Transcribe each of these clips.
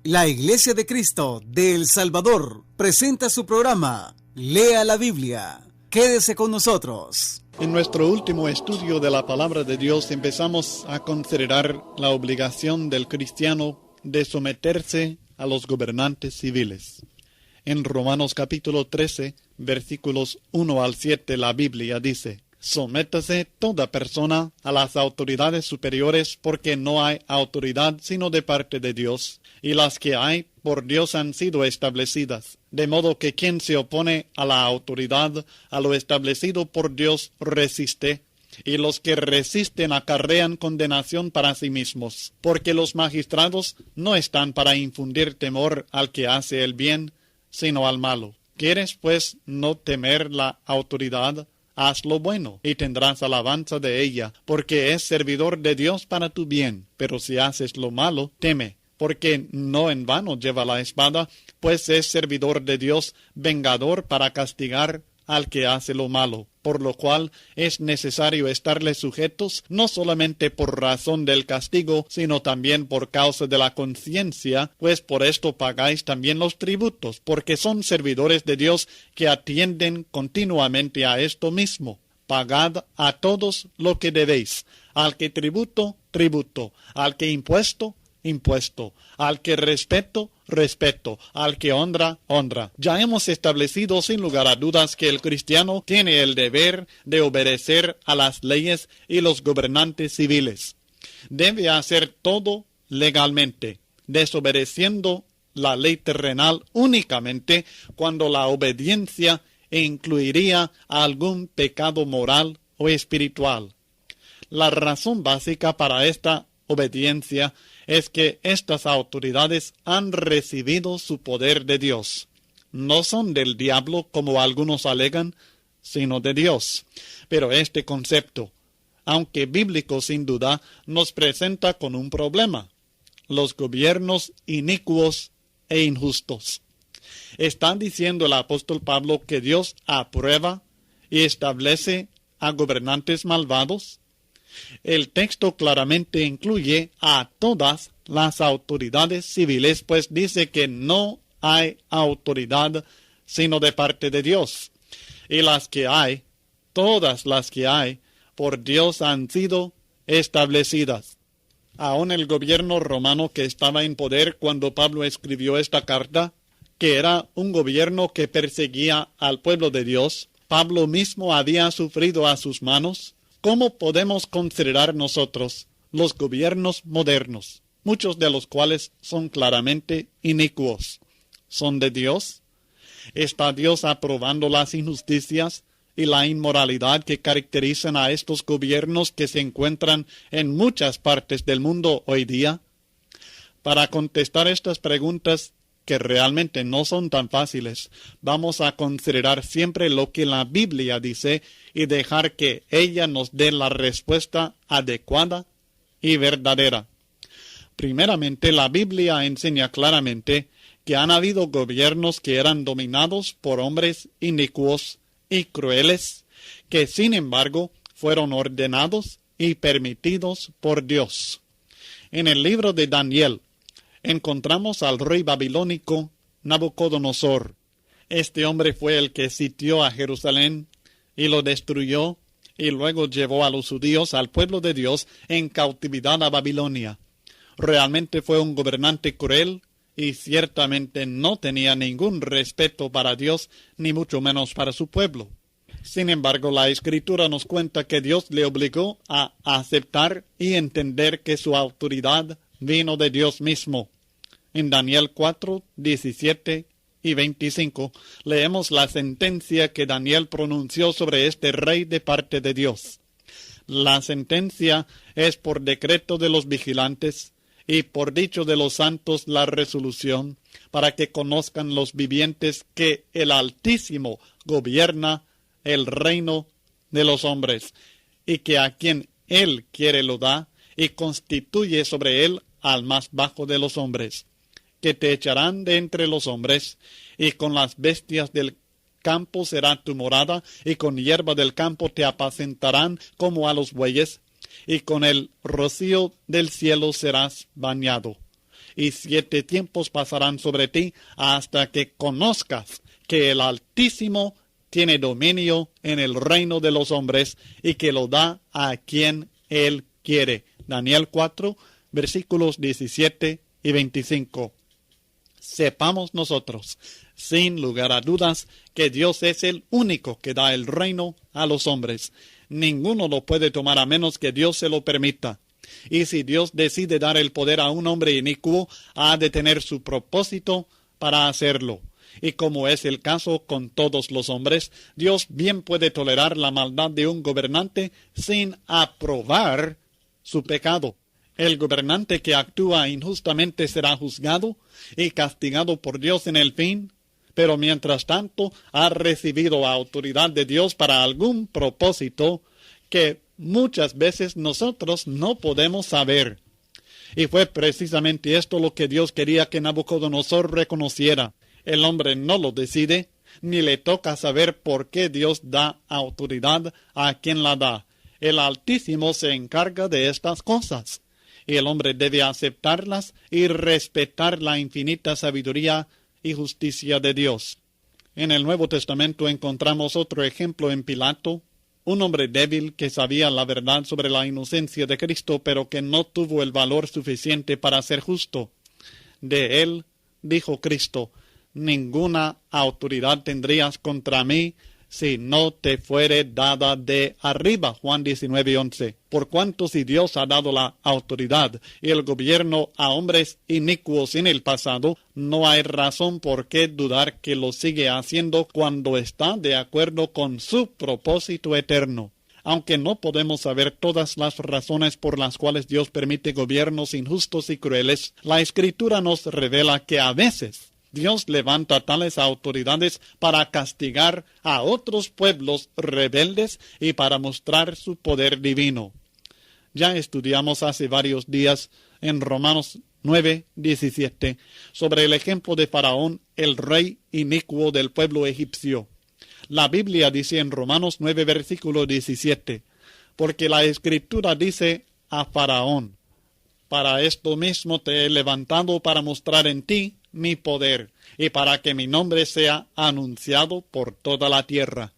La Iglesia de Cristo de El Salvador presenta su programa Lea la Biblia. Quédese con nosotros. En nuestro último estudio de la Palabra de Dios empezamos a considerar la obligación del cristiano de someterse a los gobernantes civiles. En Romanos capítulo 13, versículos 1 al 7, la Biblia dice: Sométase toda persona a las autoridades superiores, porque no hay autoridad sino de parte de Dios, y las que hay por Dios han sido establecidas. De modo que quien se opone a la autoridad, a lo establecido por Dios, resiste, y los que resisten acarrean condenación para sí mismos, porque los magistrados no están para infundir temor al que hace el bien, sino al malo. ¿Quieres, pues, no temer la autoridad? Haz lo bueno, y tendrás alabanza de ella, porque es servidor de Dios para tu bien. Pero si haces lo malo, teme, porque no en vano lleva la espada, pues es servidor de Dios, vengador para castigar al que hace lo malo. Por lo cual es necesario estarles sujetos, no solamente por razón del castigo, sino también por causa de la conciencia, pues por esto pagáis también los tributos, porque son servidores de Dios que atienden continuamente a esto mismo. Pagad a todos lo que debéis, al que tributo, tributo, al que impuesto, impuesto, al que respeto, respeto, al que honra, honra. Ya hemos establecido sin lugar a dudas que el cristiano tiene el deber de obedecer a las leyes y los gobernantes civiles. Debe hacer todo legalmente, desobedeciendo la ley terrenal únicamente cuando la obediencia incluiría algún pecado moral o espiritual. La razón básica para esta obediencia es que estas autoridades han recibido su poder de Dios. No son del diablo, como algunos alegan, sino de Dios. Pero este concepto, aunque bíblico sin duda, nos presenta con un problema: los gobiernos inicuos e injustos. Está diciendo el apóstol Pablo que Dios aprueba y establece a gobernantes malvados. El texto claramente incluye a todas las autoridades civiles, pues dice que no hay autoridad sino de parte de Dios. Y las que hay, todas las que hay, por Dios han sido establecidas. Aún el gobierno romano que estaba en poder cuando Pablo escribió esta carta, que era un gobierno que perseguía al pueblo de Dios, Pablo mismo había sufrido a sus manos. ¿Cómo podemos considerar nosotros los gobiernos modernos, muchos de los cuales son claramente inicuos? ¿Son de Dios? ¿Está Dios aprobando las injusticias y la inmoralidad que caracterizan a estos gobiernos que se encuentran en muchas partes del mundo hoy día? Para contestar estas preguntas, que realmente no son tan fáciles, vamos a considerar siempre lo que la Biblia dice y dejar que ella nos dé la respuesta adecuada y verdadera. Primeramente, la Biblia enseña claramente que han habido gobiernos que eran dominados por hombres inicuos y crueles, que sin embargo fueron ordenados y permitidos por Dios. En el libro de Daniel encontramos al rey babilónico Nabucodonosor. Este hombre fue el que sitió a Jerusalén y lo destruyó, y luego llevó a los judíos, al pueblo de Dios, en cautividad a Babilonia. Realmente fue un gobernante cruel y ciertamente no tenía ningún respeto para Dios, ni mucho menos para su pueblo. Sin embargo, la Escritura nos cuenta que Dios le obligó a aceptar y entender que su autoridad vino de Dios mismo. En Daniel 4, 17 y 25 leemos la sentencia que Daniel pronunció sobre este rey de parte de Dios. La sentencia es por decreto de los vigilantes y por dicho de los santos la resolución, para que conozcan los vivientes que el Altísimo gobierna el reino de los hombres, y que a quien él quiere lo da, y constituye sobre él al más bajo de los hombres, que te echarán de entre los hombres, y con las bestias del campo será tu morada, y con hierba del campo te apacentarán como a los bueyes, y con el rocío del cielo serás bañado. y 7 tiempos pasarán sobre ti hasta que conozcas que el Altísimo tiene dominio en el reino de los hombres y que lo da a quien Él quiere. Daniel 4, versículos 17 y 25. Sepamos nosotros, sin lugar a dudas, que Dios es el único que da el reino a los hombres. Ninguno lo puede tomar a menos que Dios se lo permita. Y si Dios decide dar el poder a un hombre inicuo, ha de tener su propósito para hacerlo. Y como es el caso con todos los hombres, Dios bien puede tolerar la maldad de un gobernante sin aprobar su pecado. El gobernante que actúa injustamente será juzgado y castigado por Dios en el fin, pero mientras tanto ha recibido autoridad de Dios para algún propósito que muchas veces nosotros no podemos saber. Y fue precisamente esto lo que Dios quería que Nabucodonosor reconociera. El hombre no lo decide, ni le toca saber por qué Dios da autoridad a quien la da. El Altísimo se encarga de estas cosas, y el hombre debe aceptarlas y respetar la infinita sabiduría y justicia de Dios. En el Nuevo Testamento encontramos otro ejemplo en Pilato, un hombre débil que sabía la verdad sobre la inocencia de Cristo, pero que no tuvo el valor suficiente para ser justo. De él, dijo Cristo, ninguna autoridad tendrías contra mí si no te fuere dada de arriba. Juan 19:11. Por cuanto si Dios ha dado la autoridad y el gobierno a hombres inicuos en el pasado, no hay razón por qué dudar que lo sigue haciendo cuando está de acuerdo con su propósito eterno. Aunque no podemos saber todas las razones por las cuales Dios permite gobiernos injustos y crueles, la Escritura nos revela que a veces Dios levanta tales autoridades para castigar a otros pueblos rebeldes y para mostrar su poder divino. Ya estudiamos hace varios días en Romanos 9:17 sobre el ejemplo de Faraón, el rey inicuo del pueblo egipcio. La Biblia dice en Romanos 9, versículo 17, porque la Escritura dice a Faraón, para esto mismo te he levantado para mostrar en ti mi poder, y para que mi nombre sea anunciado por toda la tierra.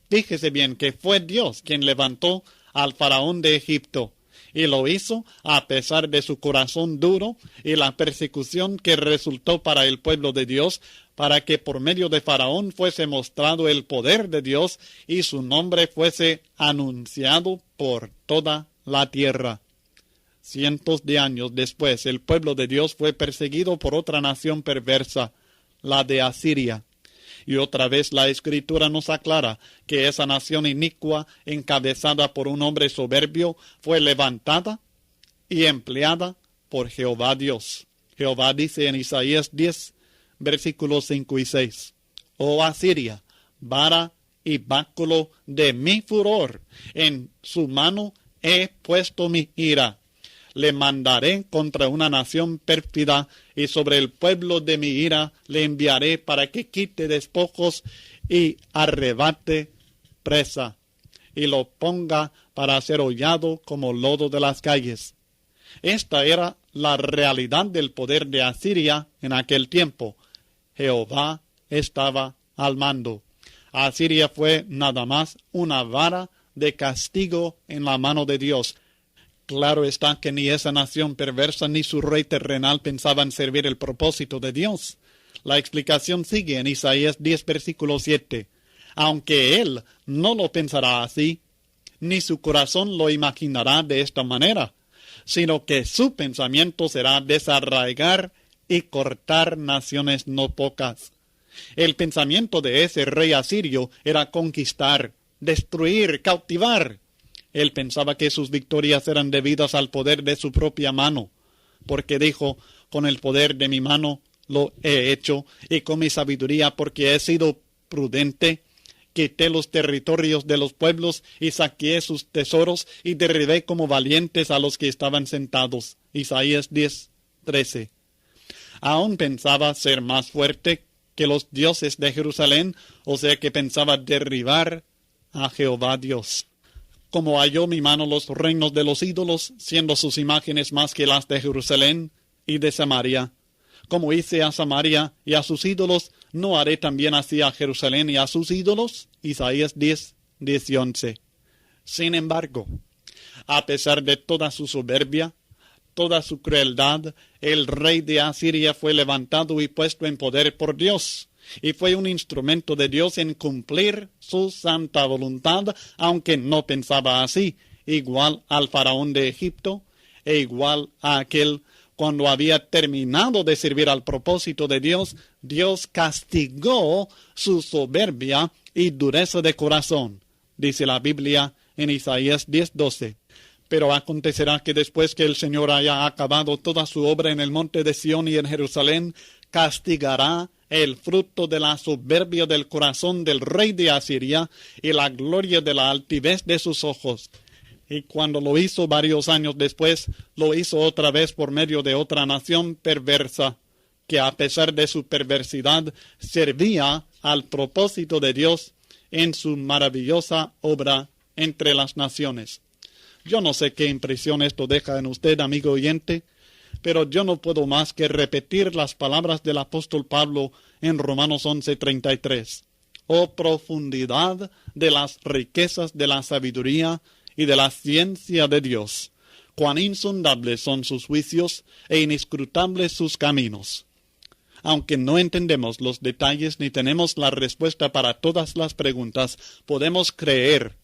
Fíjese bien que fue Dios quien levantó al faraón de Egipto, y lo hizo a pesar de su corazón duro y la persecución que resultó para el pueblo de Dios, para que por medio de Faraón fuese mostrado el poder de Dios y su nombre fuese anunciado por toda la tierra. Cientos de años después, el pueblo de Dios fue perseguido por otra nación perversa, la de Asiria. Y otra vez la Escritura nos aclara que esa nación inicua, encabezada por un hombre soberbio, fue levantada y empleada por Jehová Dios. Jehová dice en Isaías 10, versículos 5 y 6, Oh Asiria, vara y báculo de mi furor, en su mano he puesto mi ira. Le mandaré contra una nación pérfida, y sobre el pueblo de mi ira le enviaré para que quite despojos y arrebate presa, y lo ponga para ser hollado como lodo de las calles. Esta era la realidad del poder de Asiria en aquel tiempo. Jehová estaba al mando. Asiria fue nada más una vara de castigo en la mano de Dios. Claro está que ni esa nación perversa ni su rey terrenal pensaban servir el propósito de Dios. La explicación sigue en Isaías 10, versículo 7. Aunque él no lo pensará así, ni su corazón lo imaginará de esta manera, sino que su pensamiento será desarraigar y cortar naciones no pocas. El pensamiento de ese rey asirio era conquistar, destruir, cautivar. Él pensaba que sus victorias eran debidas al poder de su propia mano, porque dijo, con el poder de mi mano lo he hecho, y con mi sabiduría, porque he sido prudente, quité los territorios de los pueblos y saqueé sus tesoros y derribé como valientes a los que estaban sentados. Isaías 10, 13. Aún pensaba ser más fuerte que los dioses de Jerusalén, o sea que pensaba derribar a Jehová Dios. Como halló mi mano los reinos de los ídolos, siendo sus imágenes más que las de Jerusalén, y de Samaria. Como hice a Samaria y a sus ídolos, ¿no haré también así a Jerusalén y a sus ídolos? Isaías 10, 10 y 11. Sin embargo, a pesar de toda su soberbia, toda su crueldad, el rey de Asiria fue levantado y puesto en poder por Dios, y fue un instrumento de Dios en cumplir su santa voluntad, aunque no pensaba así, igual al faraón de Egipto, e igual a aquel cuando había terminado de servir al propósito de Dios, Dios castigó su soberbia y dureza de corazón, dice la Biblia en Isaías 10:12. Pero acontecerá que después que el Señor haya acabado toda su obra en el monte de Sión y en Jerusalén, castigará el fruto de la soberbia del corazón del rey de Asiria y la gloria de la altivez de sus ojos. Y cuando lo hizo varios años después, lo hizo otra vez por medio de otra nación perversa, que a pesar de su perversidad servía al propósito de Dios en su maravillosa obra entre las naciones. Yo no sé qué impresión esto deja en usted, amigo oyente, pero yo no puedo más que repetir las palabras del apóstol Pablo en Romanos 11:33. Oh profundidad de las riquezas de la sabiduría y de la ciencia de Dios, cuán insondables son sus juicios e inescrutables sus caminos. Aunque no entendemos los detalles ni tenemos la respuesta para todas las preguntas, podemos creer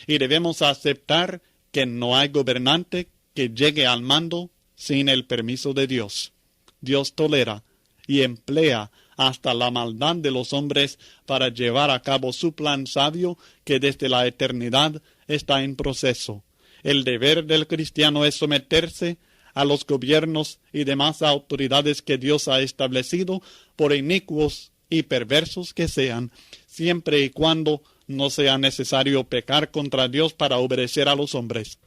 y debemos aceptar que no hay gobernante que llegue al mando sin el permiso de Dios. Dios tolera y emplea hasta la maldad de los hombres para llevar a cabo su plan sabio que desde la eternidad está en proceso. El deber del cristiano es someterse a los gobiernos y demás autoridades que Dios ha establecido, por inicuos y perversos que sean, siempre y cuando no sea necesario pecar contra Dios para obedecer a los hombres.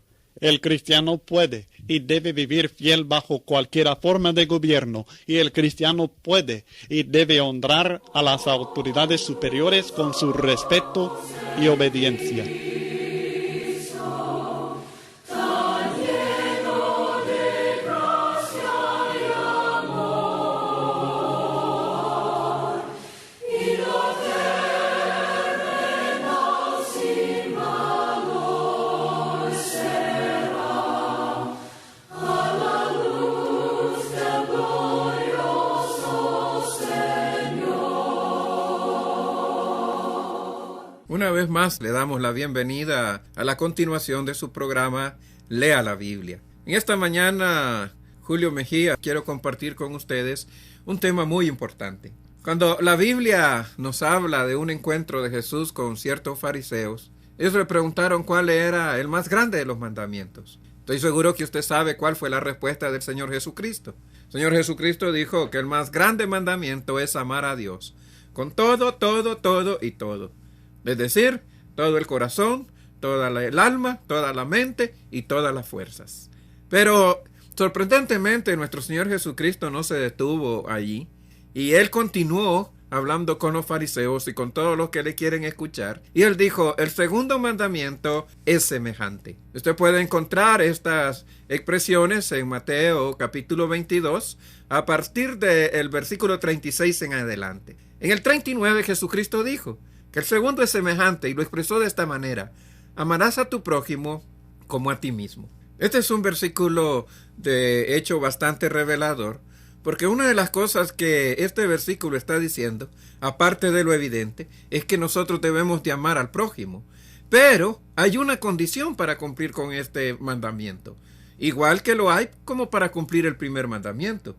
El cristiano puede y debe vivir fiel bajo cualquier forma de gobierno, y el cristiano puede y debe honrar a las autoridades superiores con su respeto y obediencia. Una vez más le damos la bienvenida a la continuación de su programa Lea la Biblia. En esta mañana, Julio Mejía, quiero compartir con ustedes un tema muy importante. Cuando la Biblia nos habla de un encuentro de Jesús con ciertos fariseos, ellos le preguntaron cuál era el más grande de los mandamientos. Estoy seguro que usted sabe cuál fue la respuesta del Señor Jesucristo. El Señor Jesucristo dijo que el más grande mandamiento es amar a Dios con todo, todo, todo y todo. Es decir, todo el corazón, toda el alma, toda la mente y todas las fuerzas. Pero sorprendentemente nuestro Señor Jesucristo no se detuvo allí, y Él continuó hablando con los fariseos y con todos los que le quieren escuchar. Y Él dijo, el segundo mandamiento es semejante. Usted puede encontrar estas expresiones en Mateo capítulo 22 a partir del versículo 36 en adelante. En el 39 Jesucristo dijo que el segundo es semejante y lo expresó de esta manera: amarás a tu prójimo como a ti mismo. Este es un versículo de hecho bastante revelador, porque una de las cosas que este versículo está diciendo, aparte de lo evidente, es que nosotros debemos de amar al prójimo. Pero hay una condición para cumplir con este mandamiento, igual que lo hay como para cumplir el primer mandamiento.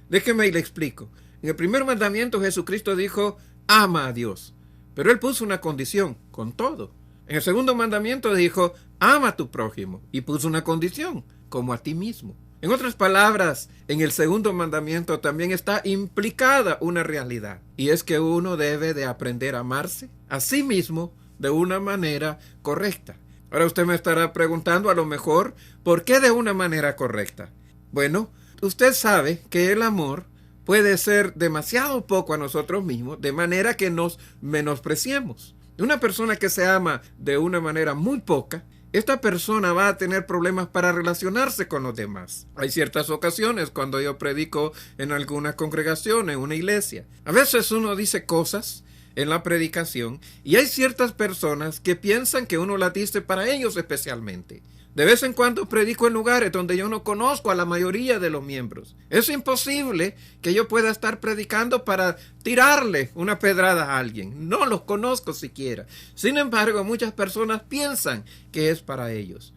Déjeme y le explico. En el primer mandamiento Jesucristo dijo, ama a Dios. Pero Él puso una condición, con todo. En el segundo mandamiento dijo, ama a tu prójimo, y puso una condición, como a ti mismo. En otras palabras, en el segundo mandamiento también está implicada una realidad, y es que uno debe de aprender a amarse a sí mismo de una manera correcta. Ahora usted me estará preguntando a lo mejor, ¿por qué de una manera correcta? Bueno, usted sabe que el amor puede ser demasiado poco a nosotros mismos, de manera que nos menospreciemos. Una persona que se ama de una manera muy poca esta persona va a tener problemas para relacionarse con los demás. Hay ciertas ocasiones cuando yo predico en alguna congregación, en una iglesia. A veces uno dice cosas en la predicación y hay ciertas personas que piensan que uno las dice para ellos especialmente. De vez en cuando predico en lugares donde yo no conozco a la mayoría de los miembros. Es imposible que yo pueda estar predicando para tirarle una pedrada a alguien. No los conozco siquiera. Sin embargo, muchas personas piensan que es para ellos.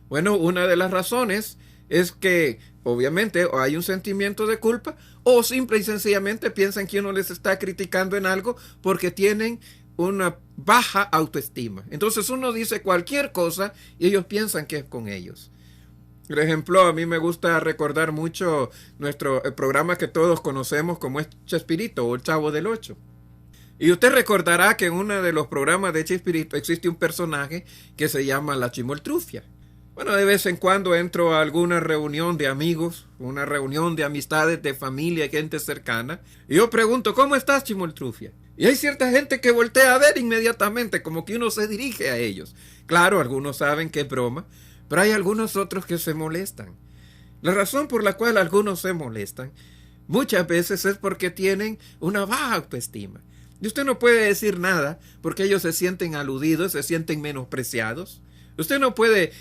Bueno, una de las razones es que obviamente o hay un sentimiento de culpa o simple y sencillamente piensan que uno les está criticando en algo porque tienen una baja autoestima. Entonces uno dice cualquier cosa y ellos piensan que es con ellos. Por ejemplo, a mí me gusta recordar mucho nuestro programa que todos conocemos como es Chespirito o el Chavo del Ocho. Y usted recordará que en uno de los programas de Chespirito existe un personaje que se llama la Chimoltrufia. Bueno, de vez en cuando entro a alguna reunión de amigos, una reunión de amistades, de familia, gente cercana, y yo pregunto, ¿cómo estás, Chimoltrufia? Y hay cierta gente que voltea a ver inmediatamente, como que uno se dirige a ellos. Claro, algunos saben que es broma, pero hay algunos otros que se molestan. La razón por la cual algunos se molestan muchas veces es porque tienen una baja autoestima. Y usted no puede decir nada porque ellos se sienten aludidos, se sienten menospreciados. Usted no puede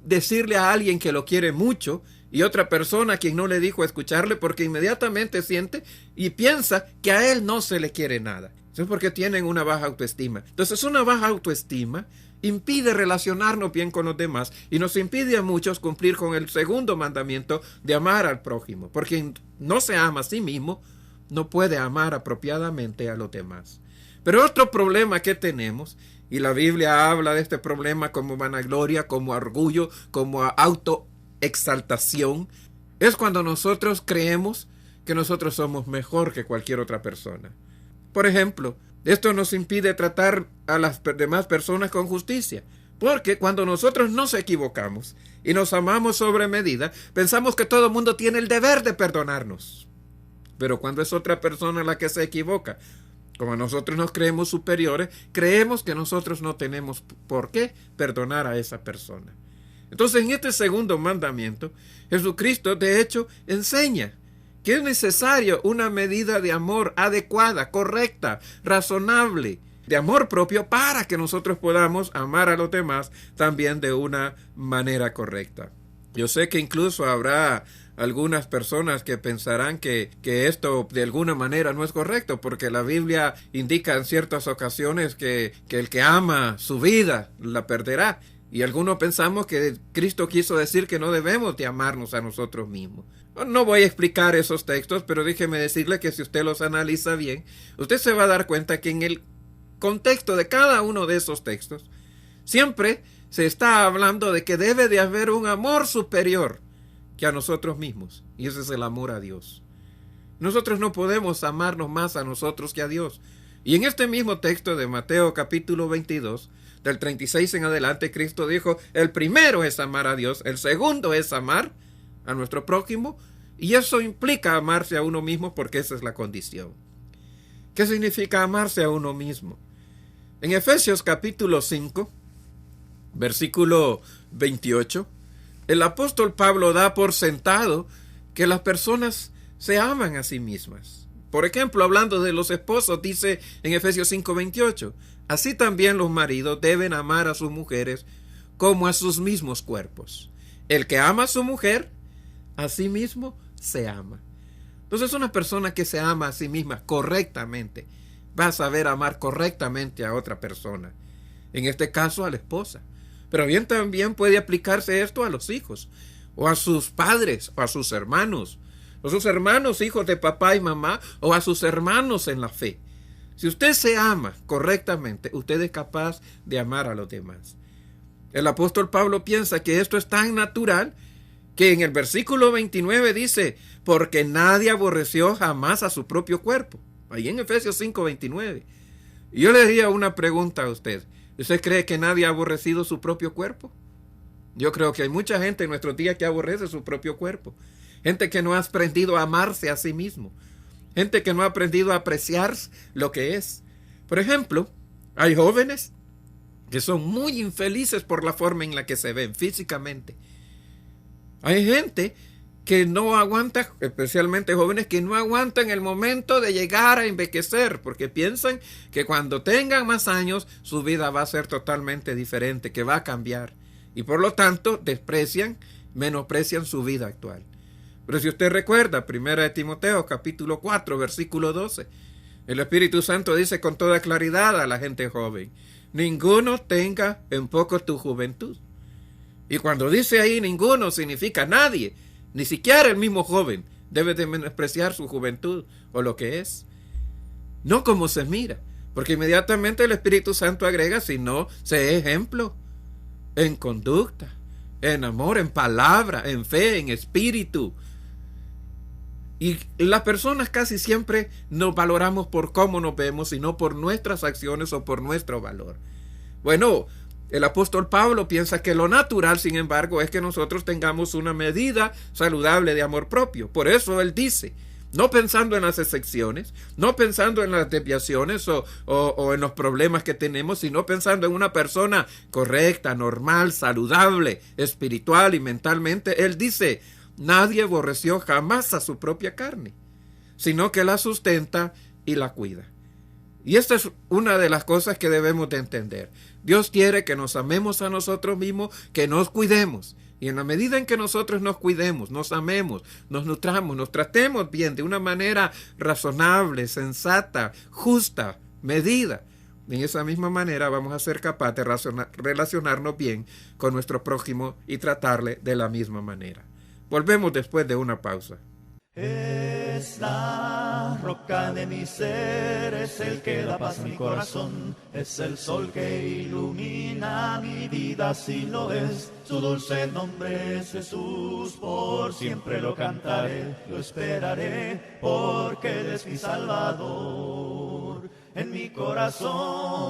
decirle a alguien que lo quiere mucho y otra persona a quien no le dijo escucharle porque inmediatamente siente y piensa que a él no se le quiere nada. Eso es porque tienen una baja autoestima. Entonces una baja autoestima impide relacionarnos bien con los demás y nos impide a muchos cumplir con el segundo mandamiento de amar al prójimo. Porque quien no se ama a sí mismo no puede amar apropiadamente a los demás. Pero otro problema que tenemos, y la Biblia habla de este problema como vanagloria, como orgullo, como autoexaltación, es cuando nosotros creemos que nosotros somos mejor que cualquier otra persona. Por ejemplo, esto nos impide tratar a las demás personas con justicia, porque cuando nosotros nos equivocamos y nos amamos sobre medida, pensamos que todo el mundo tiene el deber de perdonarnos. Pero cuando es otra persona la que se equivoca, como nosotros nos creemos superiores, creemos que nosotros no tenemos por qué perdonar a esa persona. Entonces, en este segundo mandamiento, Jesucristo de hecho enseña que es necesario una medida de amor adecuada, correcta, razonable, de amor propio para que nosotros podamos amar a los demás también de una manera correcta. Yo sé que incluso habrá algunas personas que pensarán que esto de alguna manera no es correcto, porque la Biblia indica en ciertas ocasiones que el que ama su vida la perderá. Y algunos pensamos que Cristo quiso decir que no debemos de amarnos a nosotros mismos. No voy a explicar esos textos, pero déjeme decirle que si usted los analiza bien, usted se va a dar cuenta que en el contexto de cada uno de esos textos, siempre se está hablando de que debe de haber un amor superior que a nosotros mismos, y ese es el amor a Dios. Nosotros no podemos amarnos más a nosotros que a Dios. Y en este mismo texto de Mateo capítulo 22, del 36 en adelante, Cristo dijo, el primero es amar a Dios, el segundo es amar a nuestro prójimo, y eso implica amarse a uno mismo porque esa es la condición. ¿Qué significa amarse a uno mismo? En Efesios capítulo 5, versículo 28, el apóstol Pablo da por sentado que las personas se aman a sí mismas. Por ejemplo, hablando de los esposos, dice en Efesios 5:28, así también los maridos deben amar a sus mujeres como a sus mismos cuerpos. El que ama a su mujer, a sí mismo se ama. Entonces una persona que se ama a sí misma correctamente va a saber amar correctamente a otra persona. En este caso a la esposa. Pero bien también puede aplicarse esto a los hijos, o a sus padres, o a sus hermanos, hijos de papá y mamá, o a sus hermanos en la fe. Si usted se ama correctamente, usted es capaz de amar a los demás. El apóstol Pablo piensa que esto es tan natural que en el versículo 29 dice, porque nadie aborreció jamás a su propio cuerpo. Ahí en Efesios 5:29. Y yo le haría una pregunta a usted. ¿Usted cree que nadie ha aborrecido su propio cuerpo? Yo creo que hay mucha gente en nuestros días que aborrece su propio cuerpo. Gente que no ha aprendido a amarse a sí mismo. Gente que no ha aprendido a apreciar lo que es. Por ejemplo, hay jóvenes que son muy infelices por la forma en la que se ven físicamente. Hay gente que no aguanta, especialmente jóvenes, que no aguantan el momento de llegar a envejecer, porque piensan que cuando tengan más años, su vida va a ser totalmente diferente, que va a cambiar. Y por lo tanto, menosprecian su vida actual. Pero si usted recuerda, 1 Timoteo, capítulo 4, versículo 12, el Espíritu Santo dice con toda claridad a la gente joven: ninguno tenga en poco tu juventud. Y cuando dice ahí ninguno, significa nadie. Ni siquiera el mismo joven debe de menospreciar su juventud o lo que es. No como se mira, porque inmediatamente el Espíritu Santo agrega: sino sé ejemplo en conducta, en amor, en palabra, en fe, en espíritu. Y las personas casi siempre nos valoramos por cómo nos vemos y no por nuestras acciones o por nuestro valor. Bueno, el apóstol Pablo piensa que lo natural, sin embargo, es que nosotros tengamos una medida saludable de amor propio. Por eso él dice, no pensando en las excepciones, no pensando en las desviaciones o en los problemas que tenemos, sino pensando en una persona correcta, normal, saludable, espiritual y mentalmente. Él dice: nadie aborreció jamás a su propia carne, sino que la sustenta y la cuida. Y esta es una de las cosas que debemos de entender. Dios quiere que nos amemos a nosotros mismos, que nos cuidemos. Y en la medida en que nosotros nos cuidemos, nos amemos, nos nutramos, nos tratemos bien de una manera razonable, sensata, justa, medida, en esa misma manera vamos a ser capaces de relacionarnos bien con nuestro prójimo y tratarle de la misma manera. Volvemos después de una pausa. Es la roca de mi ser, es el que da paz a mi corazón, es el sol que ilumina mi vida, si lo es. Su dulce nombre es Jesús, por siempre lo cantaré, lo esperaré, porque Él es mi Salvador. En mi corazón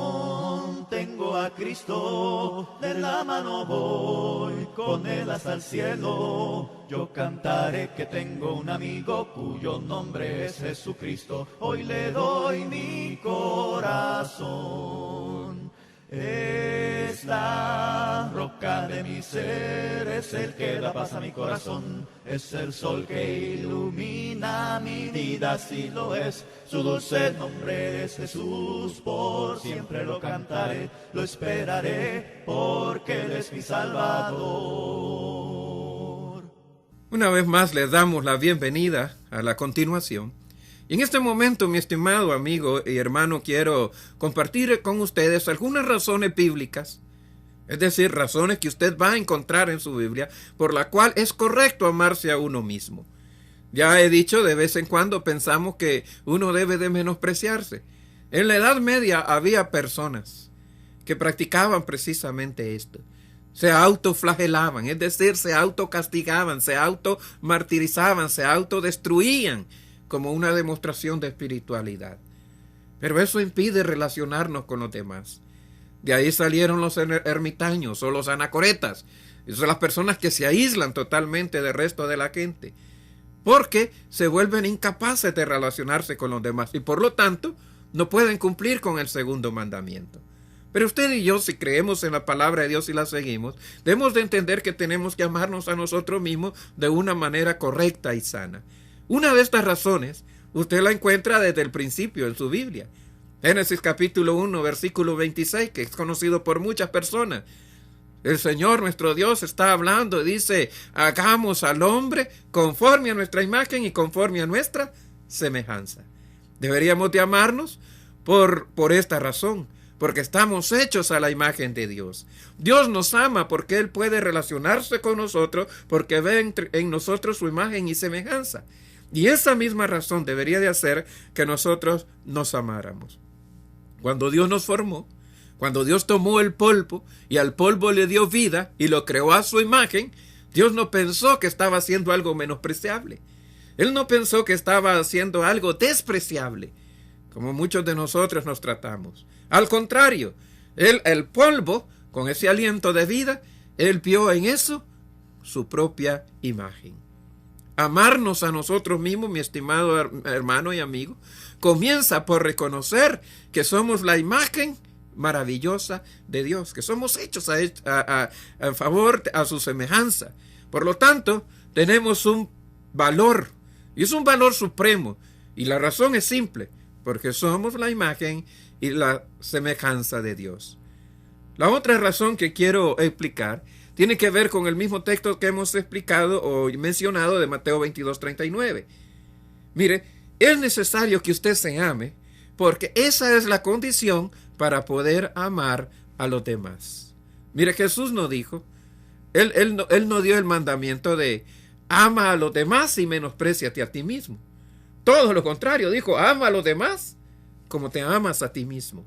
tengo a Cristo, de la mano voy, con Él hasta el cielo. Yo cantaré que tengo un amigo cuyo nombre es Jesucristo. Hoy le doy mi corazón. Es la roca de mi ser, es el que da paz a mi corazón, es el sol que ilumina mi vida, si lo es. Su dulce nombre es Jesús, por siempre lo cantaré, lo esperaré, porque Él es mi Salvador. Una vez más les damos la bienvenida a la continuación. Y en este momento, mi estimado amigo y hermano, quiero compartir con ustedes algunas razones bíblicas, es decir, razones que usted va a encontrar en su Biblia, por la cual es correcto amarse a uno mismo. Ya he dicho, de vez en cuando pensamos que uno debe de menospreciarse. En la Edad Media había personas que practicaban precisamente esto. Se autoflagelaban, es decir, se autocastigaban, se automartirizaban, se autodestruían como una demostración de espiritualidad. Pero eso impide relacionarnos con los demás. De ahí salieron los ermitaños o los anacoretas. Son las personas que se aíslan totalmente del resto de la gente, porque se vuelven incapaces de relacionarse con los demás y por lo tanto no pueden cumplir con el segundo mandamiento. Pero usted y yo, si creemos en la palabra de Dios y la seguimos, debemos de entender que tenemos que amarnos a nosotros mismos de una manera correcta y sana. Una de estas razones, usted la encuentra desde el principio en su Biblia. Génesis capítulo 1, versículo 26, que es conocido por muchas personas. El Señor nuestro Dios está hablando, dice: hagamos al hombre conforme a nuestra imagen y conforme a nuestra semejanza. Deberíamos de amarnos por esta razón, porque estamos hechos a la imagen de Dios. Dios nos ama porque Él puede relacionarse con nosotros, porque ve en nosotros su imagen y semejanza. Y esa misma razón debería de hacer que nosotros nos amáramos. Cuando Dios nos formó, cuando Dios tomó el polvo y al polvo le dio vida y lo creó a su imagen, Dios no pensó que estaba haciendo algo menospreciable. Él no pensó que estaba haciendo algo despreciable, como muchos de nosotros nos tratamos. Al contrario, el polvo, con ese aliento de vida, Él vio en eso su propia imagen. Amarnos a nosotros mismos, mi estimado hermano y amigo, comienza por reconocer que somos la imagen maravillosa de Dios, que somos hechos a favor, a su semejanza. Por lo tanto, tenemos un valor, y es un valor supremo, y la razón es simple, porque somos la imagen y la semejanza de Dios. La otra razón que quiero explicar tiene que ver con el mismo texto que hemos explicado o mencionado de Mateo 22:39. Mire, es necesario que usted se ame, porque esa es la condición para poder amar a los demás. Mire, Jesús no dijo, Él no dio el mandamiento de ama a los demás y menospréciate a ti mismo. Todo lo contrario, dijo, ama a los demás como te amas a ti mismo.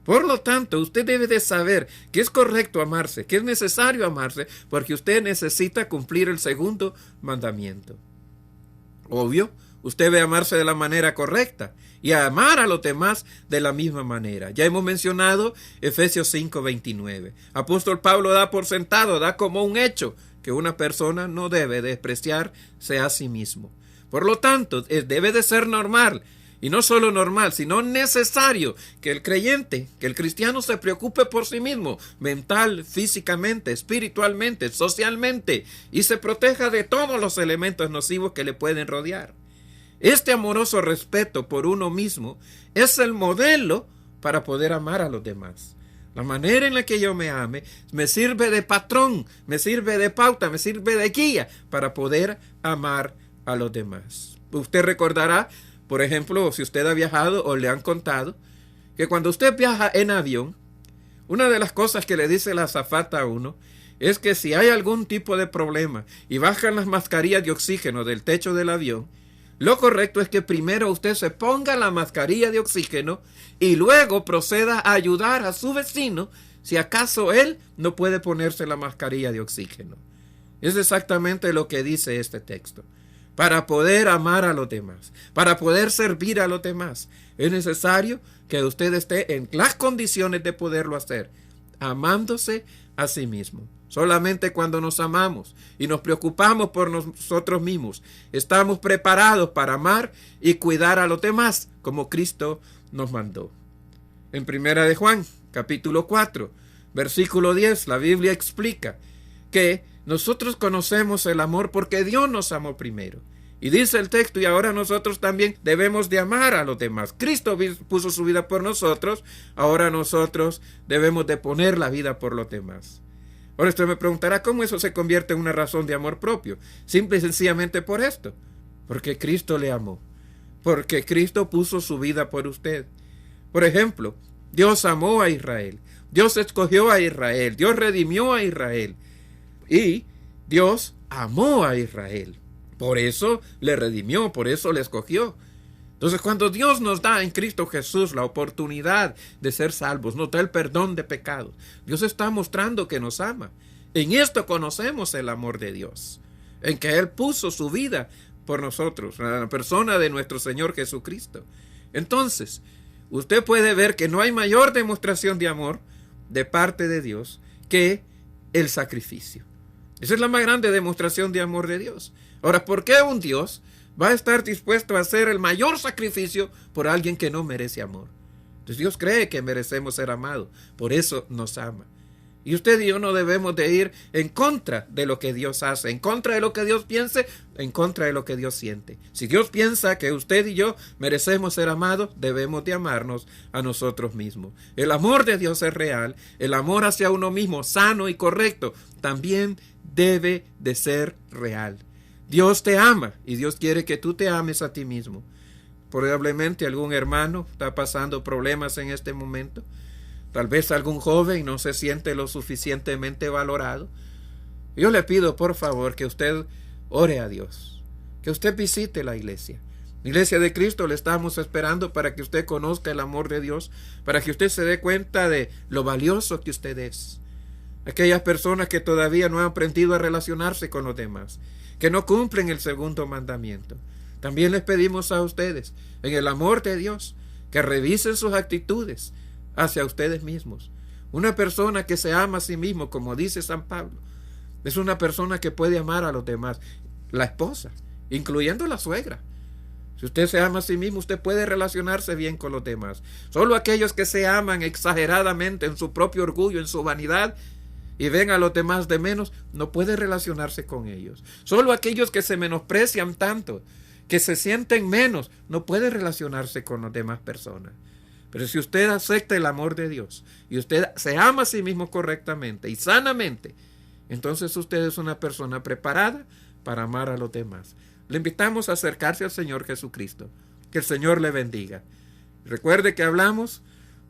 Por lo tanto, usted debe de saber que es correcto amarse, que es necesario amarse, porque usted necesita cumplir el segundo mandamiento. Obvio, usted debe amarse de la manera correcta y amar a los demás de la misma manera. Ya hemos mencionado Efesios 5:29. Apóstol Pablo da por sentado, da como un hecho, que una persona no debe despreciarse a sí mismo. Por lo tanto, debe de ser normal, y no solo normal, sino necesario que el creyente, que el cristiano se preocupe por sí mismo, mental, físicamente, espiritualmente, socialmente, y se proteja de todos los elementos nocivos que le pueden rodear. Este amoroso respeto por uno mismo es el modelo para poder amar a los demás. La manera en la que yo me ame me sirve de patrón, me sirve de pauta, me sirve de guía para poder amar a los demás. Usted recordará, por ejemplo, si usted ha viajado o le han contado, que cuando usted viaja en avión, una de las cosas que le dice la azafata a uno es que si hay algún tipo de problema y bajan las mascarillas de oxígeno del techo del avión, lo correcto es que primero usted se ponga la mascarilla de oxígeno y luego proceda a ayudar a su vecino si acaso él no puede ponerse la mascarilla de oxígeno. Es exactamente lo que dice este texto. Para poder amar a los demás, para poder servir a los demás, es necesario que usted esté en las condiciones de poderlo hacer, amándose a sí mismo. Solamente cuando nos amamos y nos preocupamos por nosotros mismos, estamos preparados para amar y cuidar a los demás, como Cristo nos mandó. En 1 de Juan, capítulo 4, versículo 10, la Biblia explica que nosotros conocemos el amor porque Dios nos amó primero. Y dice el texto, y ahora nosotros también debemos de amar a los demás. Cristo puso su vida por nosotros, ahora nosotros debemos de poner la vida por los demás. Ahora usted me preguntará, ¿cómo eso se convierte en una razón de amor propio? Simple y sencillamente por esto. Porque Cristo le amó. Porque Cristo puso su vida por usted. Por ejemplo, Dios amó a Israel. Dios escogió a Israel. Dios redimió a Israel. Y Dios amó a Israel. Por eso le redimió, por eso le escogió. Entonces, cuando Dios nos da en Cristo Jesús la oportunidad de ser salvos, nos da el perdón de pecados, Dios está mostrando que nos ama. En esto conocemos el amor de Dios, en que Él puso su vida por nosotros, en la persona de nuestro Señor Jesucristo. Entonces, usted puede ver que no hay mayor demostración de amor de parte de Dios que el sacrificio. Esa es la más grande demostración de amor de Dios. Ahora, ¿por qué un Dios va a estar dispuesto a hacer el mayor sacrificio por alguien que no merece amor? Entonces Dios cree que merecemos ser amados, por eso nos ama. Y usted y yo no debemos de ir en contra de lo que Dios hace, en contra de lo que Dios piense, en contra de lo que Dios siente. Si Dios piensa que usted y yo merecemos ser amados, debemos de amarnos a nosotros mismos. El amor de Dios es real, el amor hacia uno mismo, sano y correcto, también debe de ser real. Dios te ama y Dios quiere que tú te ames a ti mismo. Probablemente algún hermano está pasando problemas en este momento. Tal vez algún joven no se siente lo suficientemente valorado. Yo le pido por favor que usted ore a Dios, que usted visite la iglesia. La iglesia de Cristo le estamos esperando para que usted conozca el amor de Dios, para que usted se dé cuenta de lo valioso que usted es. Aquellas personas que todavía no han aprendido a relacionarse con los demás, que no cumplen el segundo mandamiento. También les pedimos a ustedes, en el amor de Dios, que revisen sus actitudes hacia ustedes mismos. Una persona que se ama a sí mismo, como dice San Pablo, es una persona que puede amar a los demás. La esposa, incluyendo la suegra. Si usted se ama a sí mismo, usted puede relacionarse bien con los demás. Solo aquellos que se aman exageradamente en su propio orgullo, en su vanidad, y ven a los demás de menos, no puede relacionarse con ellos. Solo aquellos que se menosprecian tanto, que se sienten menos, no puede relacionarse con las demás personas. Pero si usted acepta el amor de Dios y usted se ama a sí mismo correctamente y sanamente, entonces usted es una persona preparada para amar a los demás. Le invitamos a acercarse al Señor Jesucristo. Que el Señor le bendiga. Recuerde que hablamos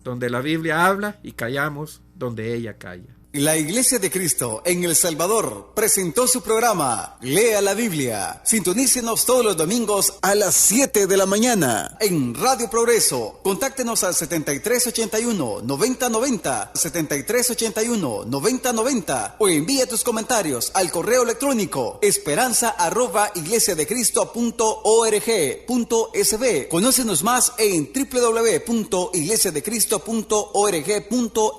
donde la Biblia habla y callamos donde ella calla. La Iglesia de Cristo en El Salvador presentó su programa Lea la Biblia. Sintonícenos todos los domingos a las 7 de la mañana en Radio Progreso. Contáctenos al 7381-9090, 7381-9090 o envía tus comentarios al correo electrónico esperanza@iglesiadecristo.org.sb. Conócenos más en www.iglesiadecristo.org.sb.